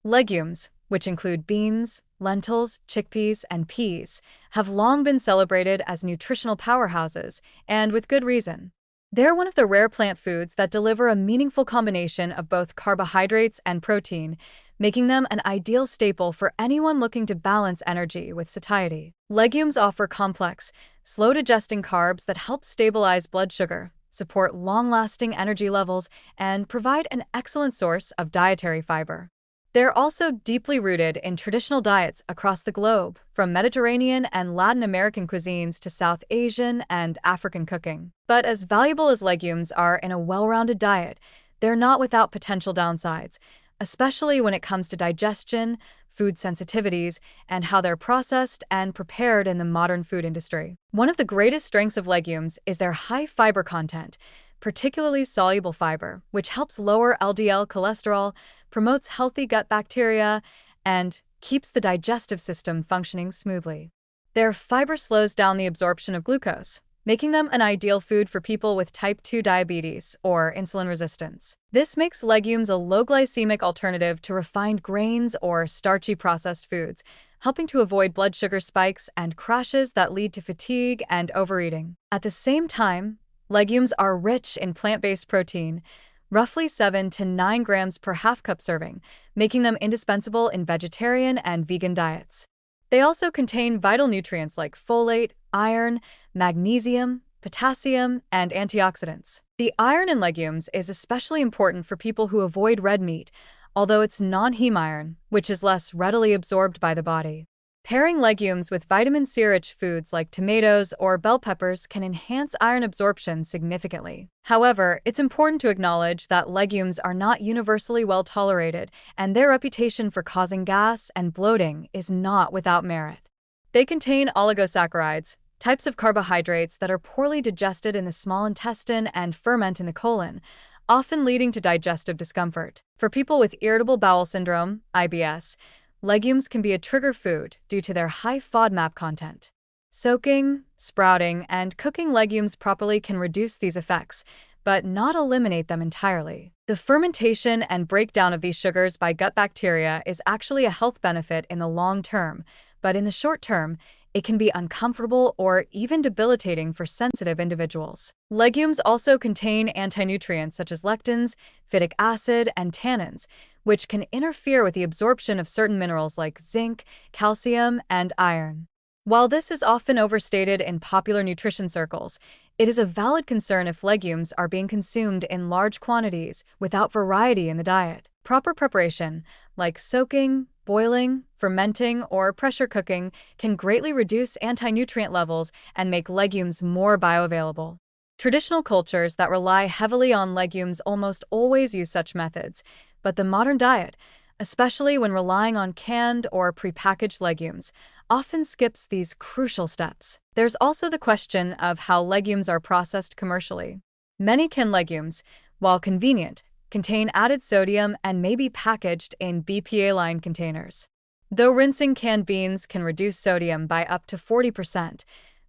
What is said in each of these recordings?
Legumes, which include beans, lentils, chickpeas, and peas, have long been celebrated as nutritional powerhouses, and with good reason. They're one of the rare plant foods that deliver a meaningful combination of both carbohydrates and protein, making them an ideal staple for anyone looking to balance energy with satiety. Legumes offer complex, slow-digesting carbs that help stabilize blood sugar, support long-lasting energy levels, and provide an excellent source of dietary fiber. They're also deeply rooted in traditional diets across the globe, from Mediterranean and Latin American cuisines to South Asian and African cooking. But as valuable as legumes are in a well-rounded diet, they're not without potential downsides, especially when it comes to digestion, food sensitivities, and how they're processed and prepared in the modern food industry. One of the greatest strengths of legumes is their high fiber content, particularly soluble fiber, which helps lower LDL cholesterol, promotes healthy gut bacteria, and keeps the digestive system functioning smoothly. Their fiber slows down the absorption of glucose, making them an ideal food for people with type 2 diabetes or insulin resistance. This makes legumes a low-glycemic alternative to refined grains or starchy processed foods, helping to avoid blood sugar spikes and crashes that lead to fatigue and overeating. At the same time, legumes are rich in plant-based protein, roughly 7 to 9 grams per half-cup serving, making them indispensable in vegetarian and vegan diets. They also contain vital nutrients like folate, iron, magnesium, potassium, and antioxidants. The iron in legumes is especially important for people who avoid red meat, although it's non-heme iron, which is less readily absorbed by the body. Pairing legumes with vitamin C-rich foods like tomatoes or bell peppers can enhance iron absorption significantly. However, it's important to acknowledge that legumes are not universally well tolerated, and their reputation for causing gas and bloating is not without merit. They contain oligosaccharides, types of carbohydrates that are poorly digested in the small intestine and ferment in the colon, often leading to digestive discomfort. For people with irritable bowel syndrome, IBS, legumes can be a trigger food due to their high FODMAP content. Soaking, sprouting, and cooking legumes properly can reduce these effects, but not eliminate them entirely. The fermentation and breakdown of these sugars by gut bacteria is actually a health benefit in the long term, but in the short term, it can be uncomfortable or even debilitating for sensitive individuals. Legumes also contain anti-nutrients such as lectins, phytic acid, and tannins, which can interfere with the absorption of certain minerals like zinc, calcium, and iron. While this is often overstated in popular nutrition circles, it is a valid concern if legumes are being consumed in large quantities without variety in the diet. Proper preparation, like soaking, boiling, fermenting, or pressure cooking, can greatly reduce anti-nutrient levels and make legumes more bioavailable. Traditional cultures that rely heavily on legumes almost always use such methods, but the modern diet, especially when relying on canned or prepackaged legumes, often skips these crucial steps. There's also the question of how legumes are processed commercially. Many canned legumes, while convenient, contain added sodium and may be packaged in BPA-lined containers. Though rinsing canned beans can reduce sodium by up to 40%,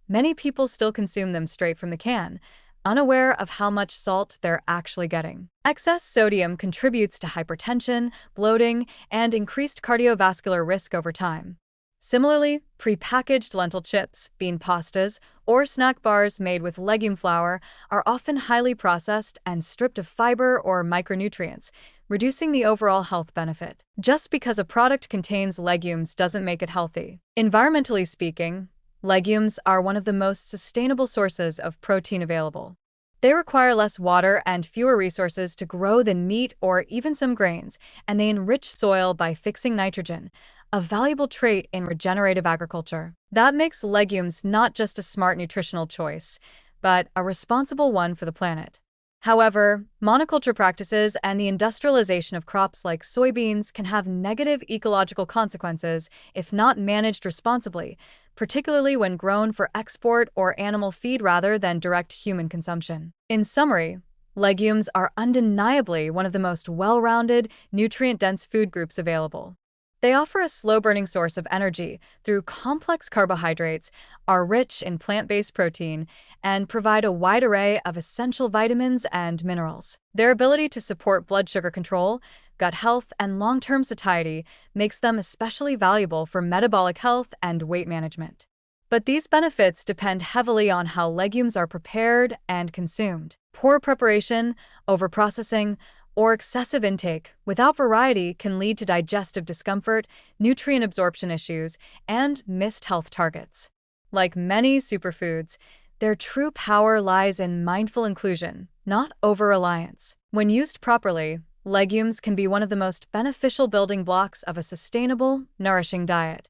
many people still consume them straight from the can, unaware of how much salt they're actually getting. Excess sodium contributes to hypertension, bloating, and increased cardiovascular risk over time. Similarly, prepackaged lentil chips, bean pastas, or snack bars made with legume flour are often highly processed and stripped of fiber or micronutrients, reducing the overall health benefit. Just because a product contains legumes doesn't make it healthy. Environmentally speaking, legumes are one of the most sustainable sources of protein available. They require less water and fewer resources to grow than meat or even some grains, and they enrich soil by fixing nitrogen, a valuable trait in regenerative agriculture. That makes legumes not just a smart nutritional choice, but a responsible one for the planet. However, monoculture practices and the industrialization of crops like soybeans can have negative ecological consequences if not managed responsibly, particularly when grown for export or animal feed rather than direct human consumption. In summary, legumes are undeniably one of the most well-rounded, nutrient-dense food groups available. They offer a slow-burning source of energy through complex carbohydrates, are rich in plant-based protein, and provide a wide array of essential vitamins and minerals. Their ability to support blood sugar control, gut health, and long-term satiety makes them especially valuable for metabolic health and weight management. But these benefits depend heavily on how legumes are prepared and consumed. Poor preparation, overprocessing, or excessive intake without variety can lead to digestive discomfort, nutrient absorption issues, and missed health targets. Like many superfoods, their true power lies in mindful inclusion, not over-reliance. When used properly, legumes can be one of the most beneficial building blocks of a sustainable, nourishing diet.